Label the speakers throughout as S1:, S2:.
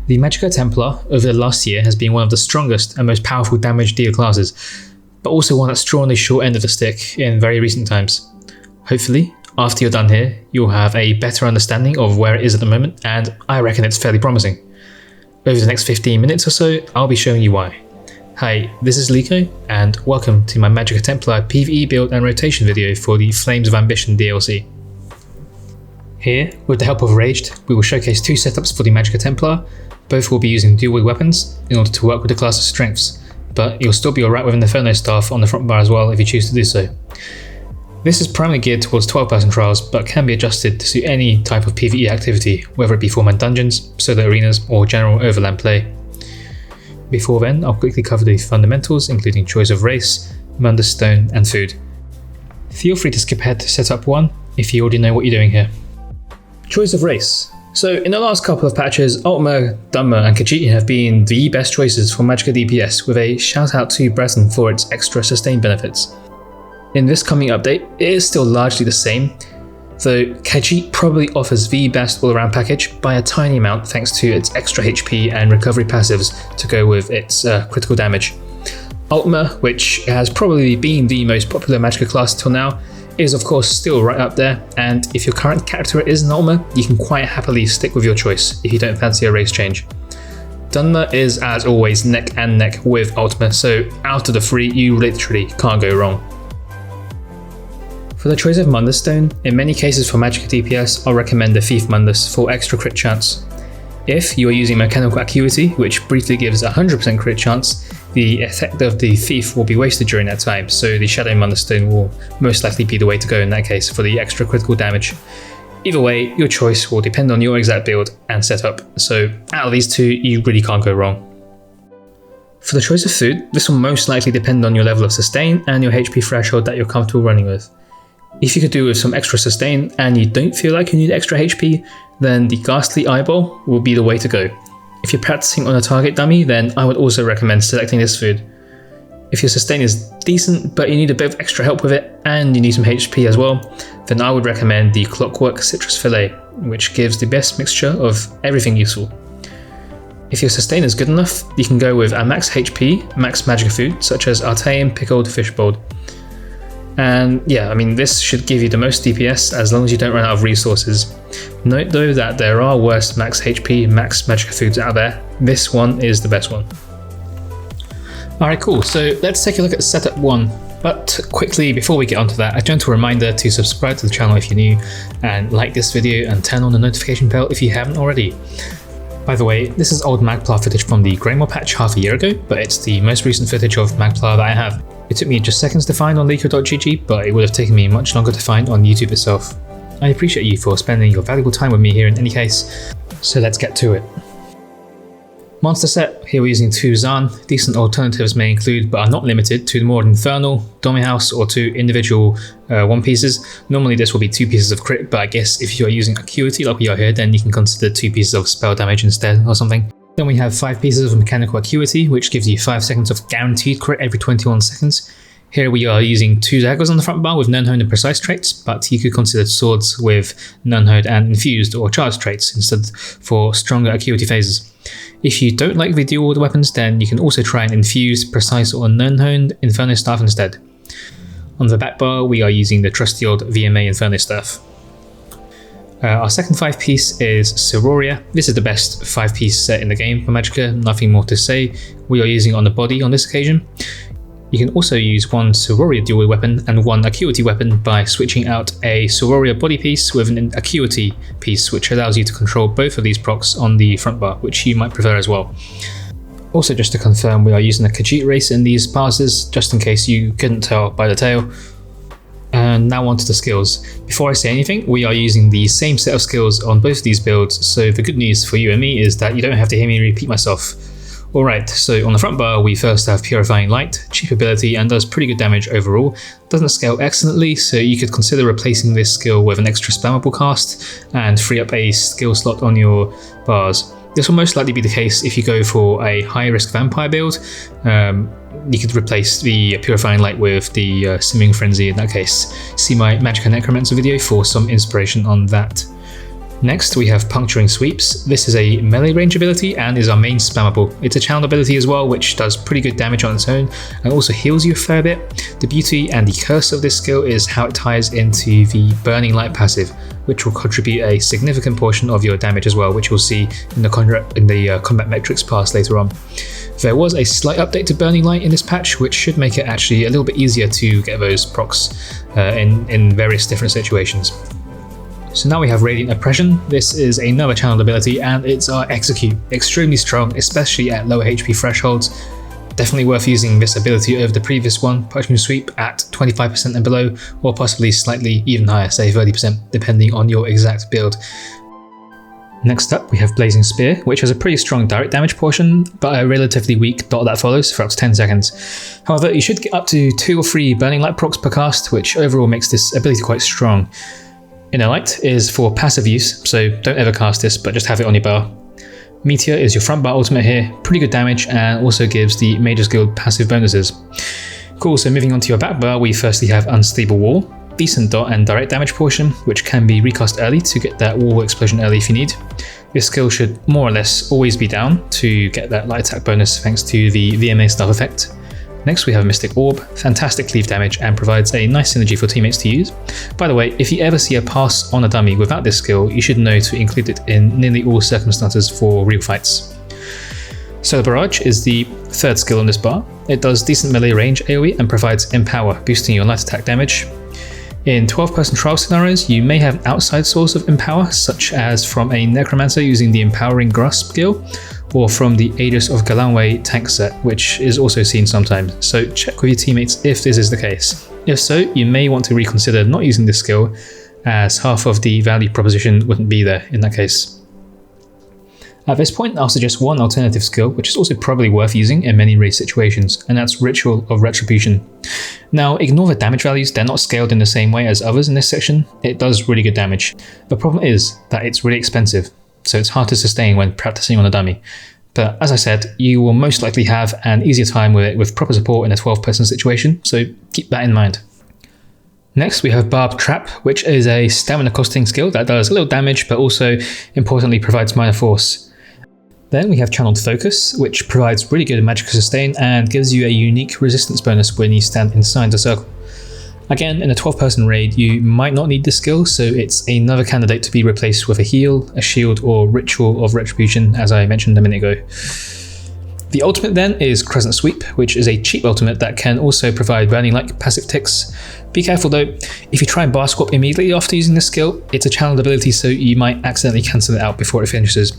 S1: The Magicka Templar over the last year has been one of the strongest and most powerful damage dealer classes, but also one that's drawn the short end of the stick in very recent times. Hopefully, after you're done here, you'll have a better understanding of where it is at the moment, and I reckon it's fairly promising. Over the next 15 minutes or so, I'll be showing you why. Hi, this is Liko, and welcome to my Magicka Templar PVE build and rotation video for the Flames of Ambition DLC. Here, with the help of Raged, we will showcase two setups for the Magicka Templar. Both will be using dual wield weapons in order to work with the class's strengths, but you'll still be alright with an Inferno Staff on the front bar as well if you choose to do so. This is primarily geared towards 12-person trials, but can be adjusted to suit any type of PvE activity, whether it be 4-man dungeons, solo arenas, or general overland play. Before then, I'll quickly cover the fundamentals, including choice of race, Mundus Stone, and food. Feel free to skip ahead to setup 1 if you already know what you're doing here. Choice of race. So in the last couple of patches, Ultima, Dunmer and Khajiit have been the best choices for Magicka DPS, with a shout out to Breton for its extra sustain benefits. In this coming update, it is still largely the same, though Khajiit probably offers the best all around package by a tiny amount thanks to its extra HP and recovery passives to go with its critical damage. Ultima, which has probably been the most popular Magicka class till now, is of course still right up there, and if your current character is an Ultima, you can quite happily stick with your choice if you don't fancy a race change. Dunmer is as always neck and neck with Ultima, so out of the three you literally can't go wrong. For the choice of Mundus Stone, in many cases for Magicka DPS, I'll recommend the Thief Mundus for extra crit chance. If you are using Mechanical Acuity, which briefly gives a 100% crit chance, the effect of the Thief will be wasted during that time, so the Shadow Mundus Stone will most likely be the way to go in that case for the extra critical damage. Either way, your choice will depend on your exact build and setup, so out of these two, you really can't go wrong. For the choice of food, this will most likely depend on your level of sustain and your HP threshold that you're comfortable running with. If you could do with some extra sustain and you don't feel like you need extra HP, then the Ghastly Eyeball will be the way to go. If you're practicing on a target dummy, then I would also recommend selecting this food. If your sustain is decent but you need a bit of extra help with it and you need some HP as well, then I would recommend the Clockwork Citrus Fillet, which gives the best mixture of everything useful. If your sustain is good enough, you can go with a max HP, max Magicka food such as Artaian Pickled Fishbowl. And yeah, I mean this should give you the most DPS as long as you don't run out of resources. Note though that there are worse max HP, max Magicka foods out there. This one is the best one. Alright, cool, so let's take a look at setup 1. But quickly before we get onto that, a gentle reminder to subscribe to the channel if you're new, and like this video and turn on the notification bell if you haven't already. By the way, this is old Magplar footage from the Greymore patch half a year ago, but it's the most recent footage of Magplar that I have. It took me just seconds to find on Liko.gg, but it would have taken me much longer to find on YouTube itself. I appreciate you for spending your valuable time with me here in any case, so let's get to it. Monster set, here we're using 2 Zaan. Decent alternatives may include, but are not limited to, the more Infernal, Domi House, or 2 individual 1 pieces. Normally this will be 2 pieces of crit, but I guess if you are using Acuity like we are here, then you can consider 2 pieces of spell damage instead or something. Then we have 5 pieces of Mechanical Acuity, which gives you 5 seconds of guaranteed crit every 21 seconds. Here we are using 2 daggers on the front bar with Nunhoned and Precise traits, but you could consider swords with Nunhoned and Infused or Charged traits instead for stronger Acuity phases. If you don't like the dual weapons, then you can also try and infuse Precise or Nunhoned Inferno Staff instead. On the back bar, we are using the trusty old VMA Inferno Staff. Our second 5-piece is Siroria. This is the best 5-piece set in the game for Magicka, nothing more to say. We are using it on the body on this occasion. You can also use 1 Siroria dual weapon and 1 Acuity weapon by switching out a Siroria body piece with an Acuity piece, which allows you to control both of these procs on the front bar, which you might prefer as well. Also, just to confirm, we are using a Khajiit race in these passes, just in case you couldn't tell by the tail. And now onto the skills. Before I say anything, we are using the same set of skills on both of these builds, so the good news for you and me is that you don't have to hear me repeat myself. Alright, so on the front bar we first have Purifying Light, cheap ability and does pretty good damage overall. Doesn't scale excellently, so you could consider replacing this skill with an extra spammable cast and free up a skill slot on your bars. This will most likely be the case if you go for a high risk vampire build. You could replace the Purifying Light with the Simming Frenzy in that case. See my Magicka Necromancer video for some inspiration on that. Next we have Puncturing Sweeps. This is a melee range ability and is our main spammable. It's a channel ability as well, which does pretty good damage on its own and also heals you a fair bit. The beauty and the curse of this skill is how it ties into the Burning Light passive, which will contribute a significant portion of your damage as well, which you'll see in the combat metrics pass later on. There was a slight update to Burning Light in this patch, which should make it actually a little bit easier to get those procs in various different situations. So now we have Radiant Oppression. This is another channeled ability and it's our Execute. Extremely strong, especially at lower HP thresholds. Definitely worth using this ability over the previous one, Puncturing Sweep at 25% and below, or possibly slightly even higher, say 30%, depending on your exact build. Next up we have Blazing Spear, which has a pretty strong direct damage portion, but a relatively weak dot that follows for up to 10 seconds. However, you should get up to 2 or 3 Burning Light procs per cast, which overall makes this ability quite strong. Inner Light is for passive use, so don't ever cast this, but just have it on your bar. Meteor is your front bar ultimate here, pretty good damage and also gives the Mage's Guild passive bonuses. Cool, so moving on to your back bar, we firstly have Unstable Wall, decent dot and direct damage portion, which can be recast early to get that wall explosion early if you need. This skill should more or less always be down to get that light attack bonus thanks to the VMA staff effect. Next we have Mystic Orb, fantastic cleave damage and provides a nice synergy for teammates to use. By the way, if you ever see a Parse on a dummy without this skill, you should know to include it in nearly all circumstances for real fights. Solar Barrage is the third skill on this bar. It does decent melee range AoE and provides Empower, boosting your light attack damage. In 12-person trial scenarios, you may have an outside source of Empower, such as from a Necromancer using the Empowering Grasp skill, or from the Aegis of Galanway tank set, which is also seen sometimes, so check with your teammates if this is the case. If so, you may want to reconsider not using this skill, as half of the value proposition wouldn't be there in that case. At this point, I'll suggest one alternative skill, which is also probably worth using in many raid situations, and that's Ritual of Retribution. Now, ignore the damage values, they're not scaled in the same way as others in this section. It does really good damage. The problem is that it's really expensive, so it's hard to sustain when practicing on a dummy. But as I said, you will most likely have an easier time with it with proper support in a 12-person situation, so keep that in mind. Next we have Barb Trap, which is a stamina costing skill that does a little damage but also importantly provides minor force. Then we have Channeled Focus, which provides really good magical sustain and gives you a unique resistance bonus when you stand inside the circle. Again, in a 12-person raid, you might not need this skill, so it's another candidate to be replaced with a heal, a shield, or Ritual of Retribution, as I mentioned a minute ago. The ultimate then is Crescent Sweep, which is a cheap ultimate that can also provide Burning Light passive ticks. Be careful though, if you try and bar swap immediately after using this skill, it's a channeled ability so you might accidentally cancel it out before it finishes.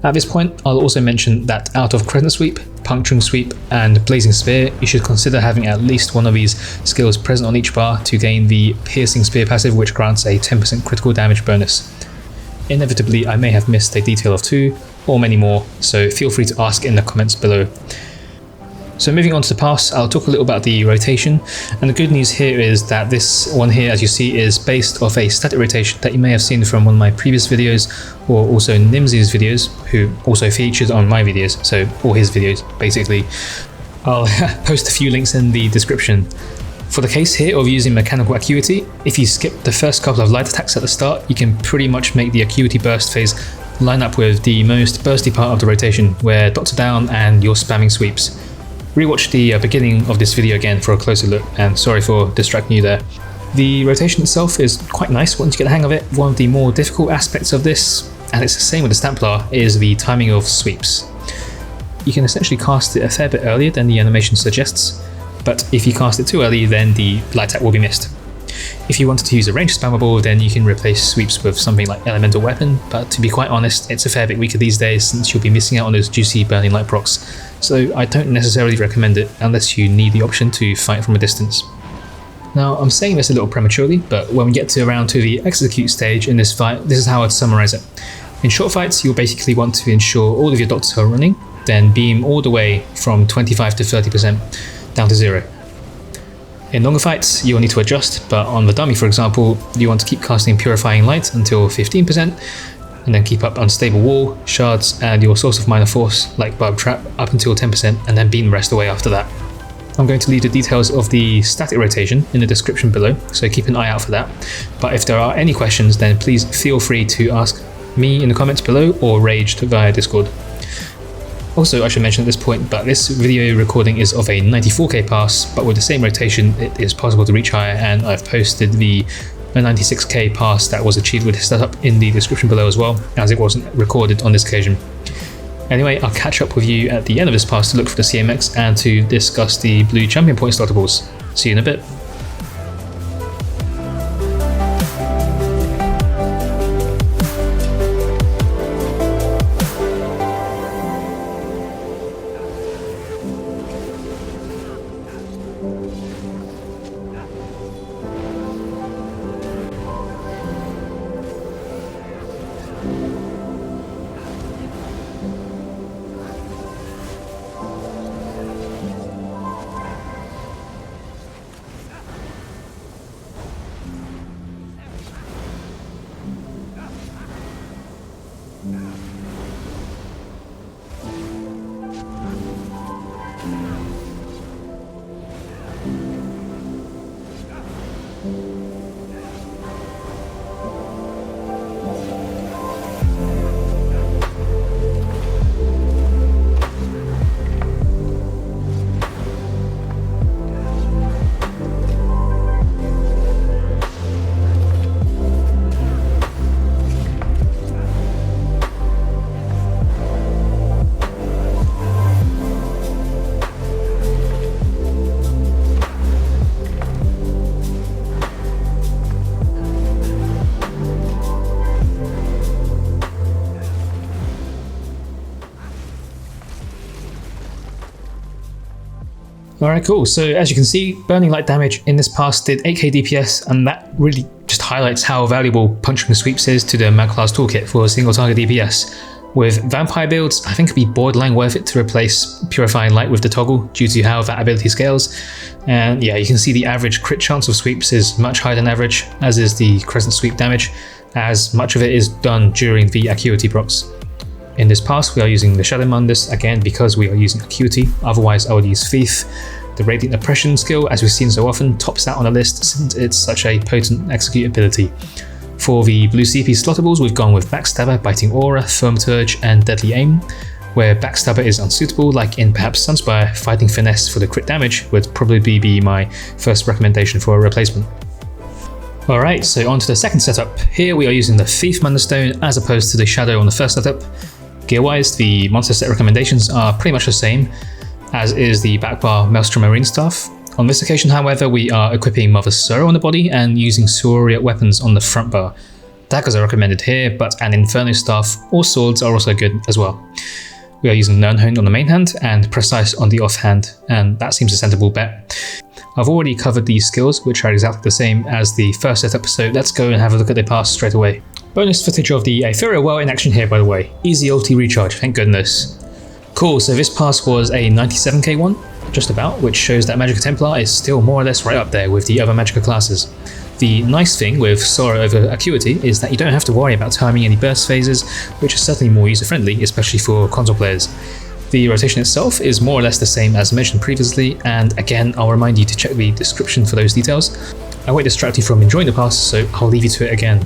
S1: At this point, I'll also mention that out of Crescent Sweep, Puncturing Sweep, and Blazing Spear, you should consider having at least one of these skills present on each bar to gain the Piercing Spear passive, which grants a 10% critical damage bonus. Inevitably, I may have missed a detail of 2, or many more, so feel free to ask in the comments below. So moving on to the Parse, I'll talk a little about the rotation, and the good news here is that this one here, as you see, is based off a static rotation that you may have seen from one of my previous videos, or also Nimsy's videos, who also featured on my videos, so all his videos basically. I'll post a few links in the description. For the case here of using Mechanical Acuity, if you skip the first couple of light attacks at the start, you can pretty much make the Acuity burst phase line up with the most bursty part of the rotation, where dots are down and you're spamming sweeps. Rewatch the beginning of this video again for a closer look, and sorry for distracting you there. The rotation itself is quite nice once you get the hang of it. One of the more difficult aspects of this, and it's the same with the Templar, is the timing of sweeps. You can essentially cast it a fair bit earlier than the animation suggests, but if you cast it too early then the light attack will be missed. If you wanted to use a range spammable, then you can replace sweeps with something like Elemental Weapon, but to be quite honest, it's a fair bit weaker these days since you'll be missing out on those juicy Burning Light procs, so I don't necessarily recommend it unless you need the option to fight from a distance. Now, I'm saying this a little prematurely, but when we get around to the execute stage in this fight, this is how I'd summarize it. In short fights, you'll basically want to ensure all of your dots are running, then beam all the way from 25 to 30% down to 0. In longer fights, you'll need to adjust, but on the dummy, for example, you want to keep casting Purifying Light until 15%, and then keep up Unstable Wall, Shards, and your source of minor force, like Barb Trap, up until 10%, and then beam the rest away after that. I'm going to leave the details of the static rotation in the description below, so keep an eye out for that. But if there are any questions, then please feel free to ask me in the comments below or Raged via Discord. Also, I should mention at this point, but this video recording is of a 94k pass, but with the same rotation it is possible to reach higher, and I've posted the 96k pass that was achieved with this setup in the description below as well, as it wasn't recorded on this occasion. Anyway, I'll catch up with you at the end of this pass to look for the CMX and to discuss the blue champion point slottables. See you in a bit. Alright, cool. So as you can see, burning light damage in this pass did 8k DPS, and that really just highlights how valuable punching sweeps is to the mag class toolkit for single target DPS. With vampire builds, I think it'd be borderline worth it to replace Purifying Light with the toggle due to how that ability scales. And yeah, you can see the average crit chance of sweeps is much higher than average, as is the crescent sweep damage, as much of it is done during the Acuity procs. In this pass, we are using the Shadow Mundus, again because we are using Acuity, otherwise I would use Thief. The Radiant Oppression skill, as we've seen so often, tops that on the list since it's such a potent execute ability. For the blue CP Slottables, we've gone with Backstabber, Biting Aura, Thaumaturge, and Deadly Aim, where Backstabber is unsuitable, like in perhaps Sunspire. Fighting Finesse for the crit damage would probably be my first recommendation for a replacement. Alright, so on to the second setup. Here we are using the Thief Mundus Stone as opposed to the Shadow on the first setup. Gear-wise, the monster set recommendations are pretty much the same, as is the backbar Maelstrom Marine Staff. On this occasion, however, we are equipping Mother Sorrow on the body and using Siroria weapons on the front bar. Daggers are recommended here, but an Inferno Staff or swords are also good as well. We are using Nirnhone on the main hand and Precise on the offhand, and that seems a sensible bet. I've already covered these skills, which are exactly the same as the first setup, so let's go and have a look at the pass straight away. Bonus footage of the Ethereal Well in action here, by the way. Easy ulti recharge, thank goodness. Cool, so this pass was a 97k one, just about, which shows that Magicka Templar is still more or less right up there with the other Magicka classes. The nice thing with Sorrow over Acuity is that you don't have to worry about timing any burst phases, which is certainly more user-friendly, especially for console players. The rotation itself is more or less the same as mentioned previously, and again I'll remind you to check the description for those details. I won't distract you from enjoying the pass, so I'll leave you to it again.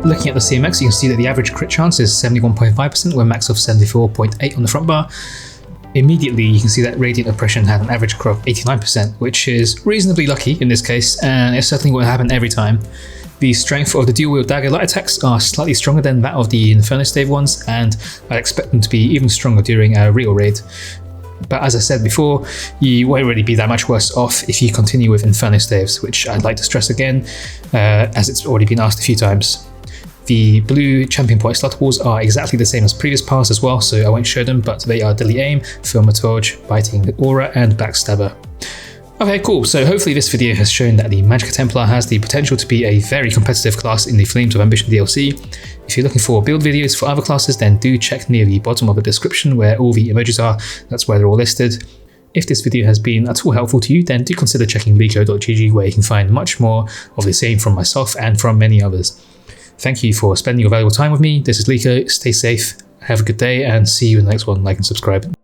S1: Looking at the CMX, you can see that the average crit chance is 71.5% with max of 74.8 on the front bar. Immediately, you can see that Radiant Oppression had an average crit of 89%, which is reasonably lucky in this case, and it certainly won't happen every time. The strength of the dual wield dagger light attacks are slightly stronger than that of the Inferno Staff ones, and I'd expect them to be even stronger during a real raid. But as I said before, you won't really be that much worse off if you continue with Inferno Staves, which I'd like to stress again, as it's already been asked a few times. The blue champion point Slottables are exactly the same as previous Parse as well, so I won't show them, but they are Delete Aim, Thaumaturge, Biting Aura, and Backstabber. Okay, cool. So hopefully this video has shown that the Magicka Templar has the potential to be a very competitive class in the Flames of Ambition DLC. If you're looking for build videos for other classes, then do check near the bottom of the description where all the emojis are. That's where they're all listed. If this video has been at all helpful to you, then do consider checking liko.gg, where you can find much more of the same from myself and from many others. Thank you for spending your valuable time with me. This is Liko. Stay safe, have a good day, and see you in the next one. Like and subscribe.